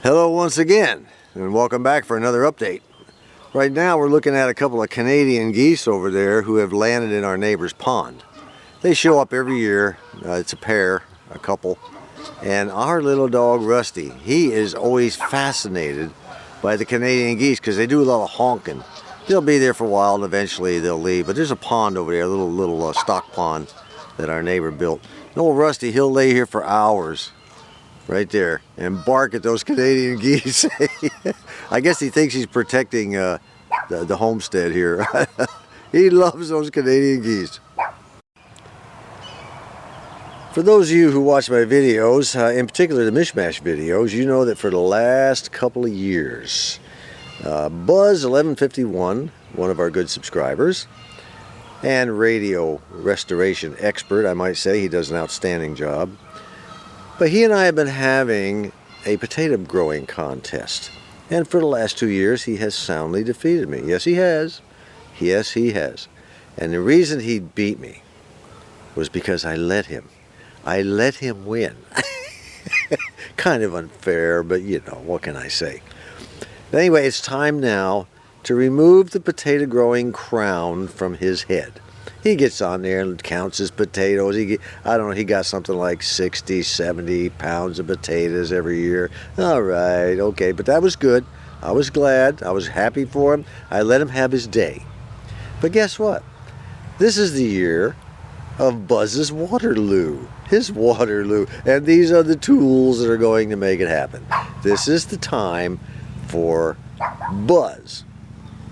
Hello once again, and welcome back for another update. Right now we're looking at a couple of Canadian geese over there who have landed in our neighbor's pond. They show up every year. It's a pair, a couple, and our little dog Rusty, he is always fascinated by the Canadian geese because they do a lot of honking. They'll be there for a while and eventually they'll leave, but there's a pond over there, a little stock pond that our neighbor built. And old Rusty, he'll lay here for hours right there and bark at those Canadian geese. I guess he thinks he's protecting the homestead here. He loves those Canadian geese. For those of you who watch my videos, in particular the Mish-Mash videos, you know that for the last couple of years, Buzz 1151, one of our good subscribers, and radio restoration expert, I might say, he does an outstanding job. But he and I have been having a potato growing contest. And for the last 2 years, he has soundly defeated me. Yes, he has. Yes, he has. And the reason he beat me was because I let him. I let him win. Kind of unfair, but you know, what can I say? Anyway, it's time now to remove the potato growing crown from his head. He gets on there and counts his potatoes. I don't know, he got something like 60, 70 pounds of potatoes every year. All right, okay, but that was good. I was glad. I was happy for him. I let him have his day. But guess what? This is the year of Buzz's Waterloo. His Waterloo. And these are the tools that are going to make it happen. This is the time for Buzz.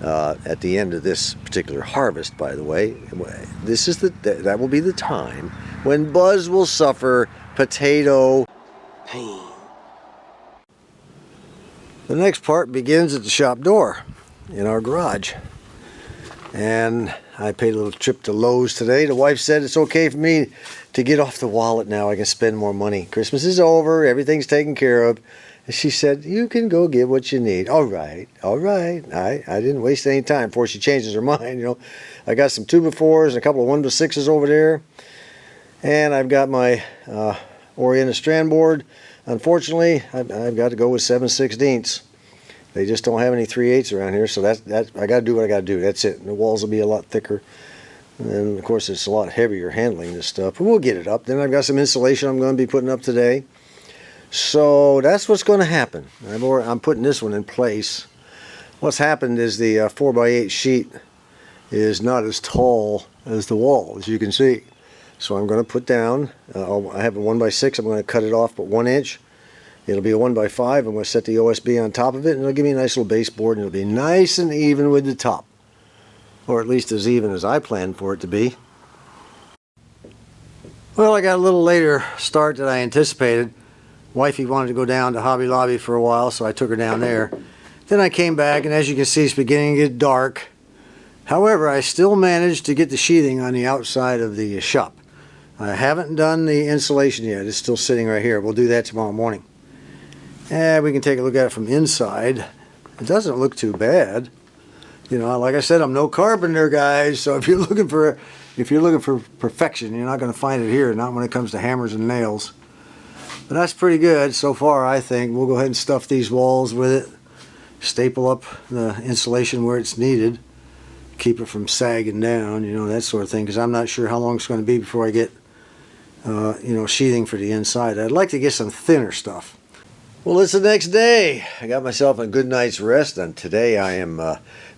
At the end of this particular harvest, by the way, that will be the time when Buzz will suffer potato pain. The next part begins at the shop door in our garage. And I paid a little trip to Lowe's today. The wife said it's okay for me to get off the wallet now. I can spend more money. Christmas is over. Everything's taken care of. And she said, you can go get what you need. All right, all right. I didn't waste any time before she changes her mind, you know. I got some 2x4s and a couple of 1x6s over there. And I've got my oriented strand board. Unfortunately, I've got to go with 7/16. They just don't have any 3/8 around here, so that I got to do what I got to do. That's it. And the walls will be a lot thicker. And, of course, it's a lot heavier handling this stuff. But we'll get it up. Then I've got some insulation I'm going to be putting up today. So that's what's going to happen. I'm putting this one in place. What's happened is the 4x8 sheet is not as tall as the wall, as you can see. So I'm going to put down, I have a 1x6, I'm going to cut it off but 1 inch. It'll be a 1x5, I'm going to set the OSB on top of it, and it'll give me a nice little baseboard, and it'll be nice and even with the top. Or at least as even as I planned for it to be. Well, I got a little later start than I anticipated. Wifey wanted to go down to Hobby Lobby for a while, so I took her down there. Then I came back, and as you can see, it's beginning to get dark. However, I still managed to get the sheathing on the outside of the shop. I haven't done the insulation yet. It's still sitting right here. We'll do that tomorrow morning. And we can take a look at it from inside. It doesn't look too bad. You know, like I said, I'm no carpenter, guys, so if you're looking for perfection, you're not going to find it here, not when it comes to hammers and nails. But that's pretty good so far, I think. We'll go ahead and stuff these walls with it. Staple up the insulation where it's needed. Keep it from sagging down, you know, that sort of thing. Because I'm not sure how long it's going to be before I get, you know, sheathing for the inside. I'd like to get some thinner stuff. Well, it's the next day. I got myself a good night's rest. And today I am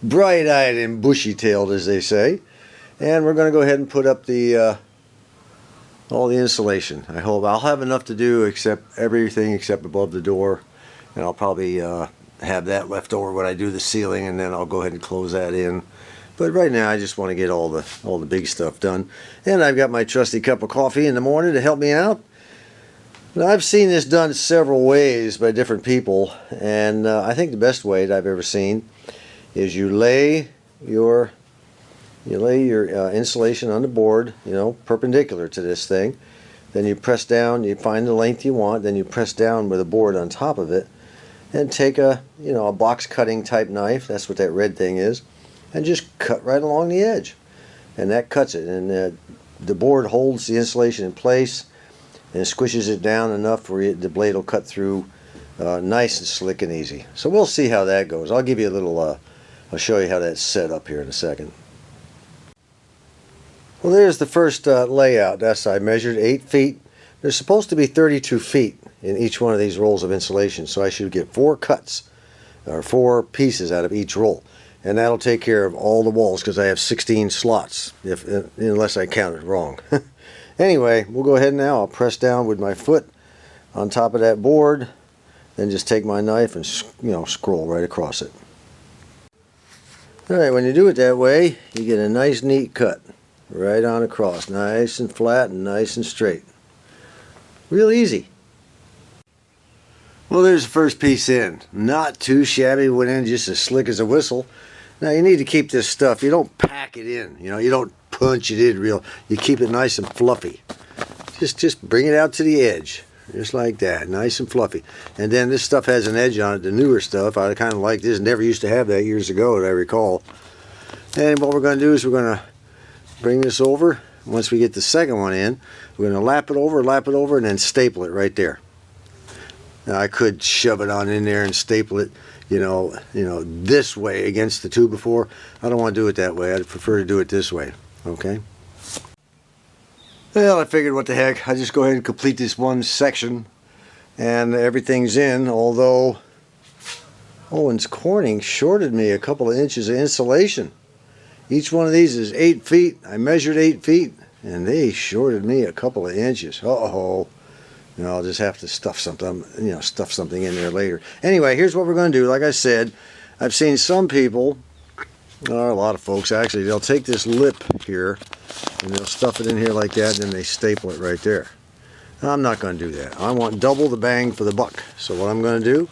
bright-eyed and bushy-tailed, as they say. And we're going to go ahead and put up the... all the insulation. I hope I'll have enough to do except everything except above the door, and I'll probably have that left over when I do the ceiling, and then I'll go ahead and close that in. But right now I just want to get all the big stuff done. And I've got my trusty cup of coffee in the morning to help me out. Now, I've seen this done several ways by different people, and I think the best way that I've ever seen is you lay your insulation on the board, you know, perpendicular to this thing. Then you press down, you find the length you want, then you press down with a board on top of it, and take a box cutting type knife, that's what that red thing is, and just cut right along the edge. And that cuts it, and the board holds the insulation in place and squishes it down enough where the blade will cut through nice and slick and easy. So we'll see how that goes. I'll give you a little, I'll show you how that's set up here in a second. Well, there's the first layout. I measured 8 feet. There's supposed to be 32 feet in each one of these rolls of insulation, so I should get 4 cuts, or 4 pieces out of each roll. And that'll take care of all the walls, because I have 16 slots, unless I counted wrong. Anyway, we'll go ahead now. I'll press down with my foot on top of that board, then just take my knife and scroll right across it. Alright, when you do it that way, you get a nice neat cut right on across, nice and flat and nice and straight. Real easy. Well, there's the first piece in. Not too shabby, went in just as slick as a whistle. Now you need to keep this stuff, you don't pack it in, you don't punch it in real, you keep it nice and fluffy. Just bring it out to the edge, just like that, nice and fluffy. And then this stuff has an edge on it, the newer stuff, I kind of like this, never used to have that years ago that I recall. And what we're going to do is we're going to bring this over. Once we get the second one in, we're going to lap it over, and then staple it right there. Now I could shove it on in there and staple it, this way against the 2x4. I don't want to do it that way. I'd prefer to do it this way. Okay. Well, I figured, what the heck, I just go ahead and complete this one section, and everything's in. Although Owens Corning shorted me a couple of inches of insulation. Each one of these is 8 feet. I measured 8 feet, and they shorted me a couple of inches. Uh-oh. I'll just have to stuff something, in there later. Anyway, here's what we're going to do. Like I said, I've seen some people, or a lot of folks actually, they'll take this lip here, and they'll stuff it in here like that, and then they staple it right there. I'm not going to do that. I want double the bang for the buck. So what I'm going to do,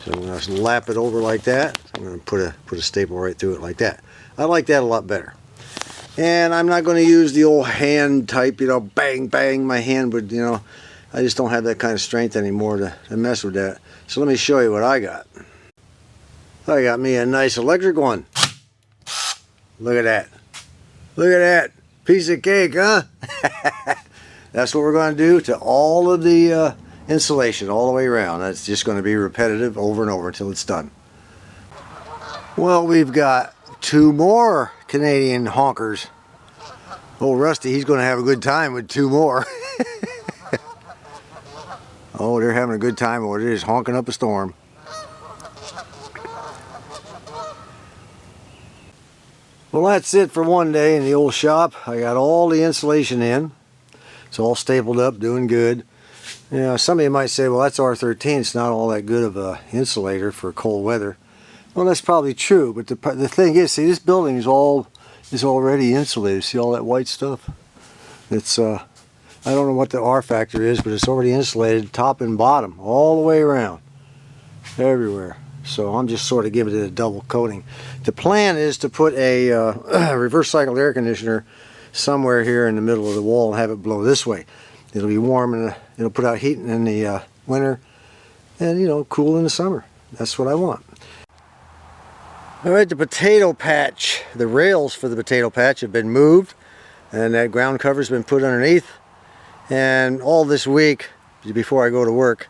so I'm going to lap it over like that. I'm going to put a staple right through it like that. I like that a lot better. And I'm not going to use the old hand type, bang, bang. My hand would, I just don't have that kind of strength anymore to mess with that. So let me show you what I got. I got me a nice electric one. Look at that. Look at that. Piece of cake, huh? That's what we're going to do to all of the insulation all the way around. That's just going to be repetitive over and over until it's done. Well, we've got 2 more Canadian honkers. Old Rusty, he's going to have a good time with 2 more. Oh, they're having a good time over there, just honking up a storm. Well, that's it for one day in the old shop. I got all the insulation in. It's all stapled up, doing good. Some of you might say, well, that's R13. It's not all that good of a insulator for cold weather. Well, that's probably true, but the thing is, see, this building is already insulated. See all that white stuff? It's I don't know what the R factor is, but it's already insulated top and bottom, all the way around, everywhere. So I'm just sort of giving it a double coating. The plan is to put a reverse cycled air conditioner somewhere here in the middle of the wall and have it blow this way. It'll be warm and it'll put out heat in the winter, and cool in the summer. That's what I want. Alright, the potato patch. The rails for the potato patch have been moved, and that ground cover's been put underneath. And all this week, before I go to work,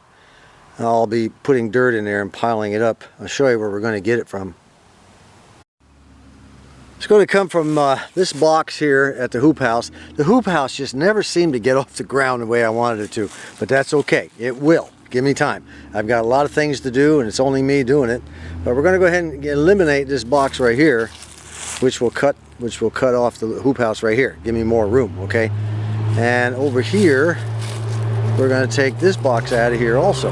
I'll be putting dirt in there and piling it up. I'll show you where we're going to get it from. It's going to come from this box here at the hoop house. The hoop house just never seemed to get off the ground the way I wanted it to, but that's okay. It will. Give me time. I've got a lot of things to do, and it's only me doing it. But we're going to go ahead and eliminate this box right here, which will cut off the hoop house right here. Give me more room, okay? And over here, we're going to take this box out of here also.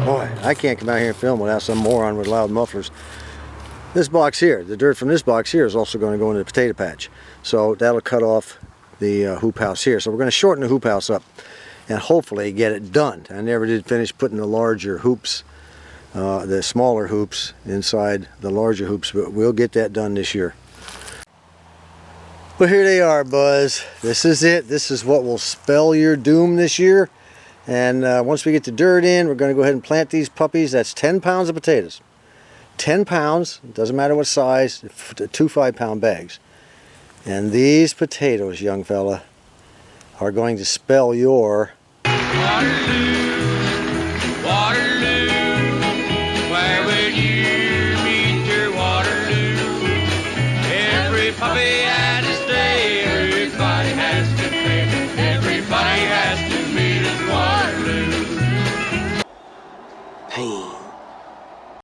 Boy, I can't come out here and film without some moron with loud mufflers. This box here, the dirt from this box here is also going to go into the potato patch. So that'll cut off the hoop house here. So we're going to shorten the hoop house up and hopefully get it done. I never did finish putting the larger hoops, the smaller hoops inside the larger hoops, but we'll get that done this year. Well, here they are, Buzz. This is it. This is what will spell your doom this year. And once we get the dirt in, we're going to go ahead and plant these puppies. That's 10 pounds of potatoes. 10 pounds, doesn't matter what size, 2 5-pound bags. And these potatoes, young fella, are going to spell your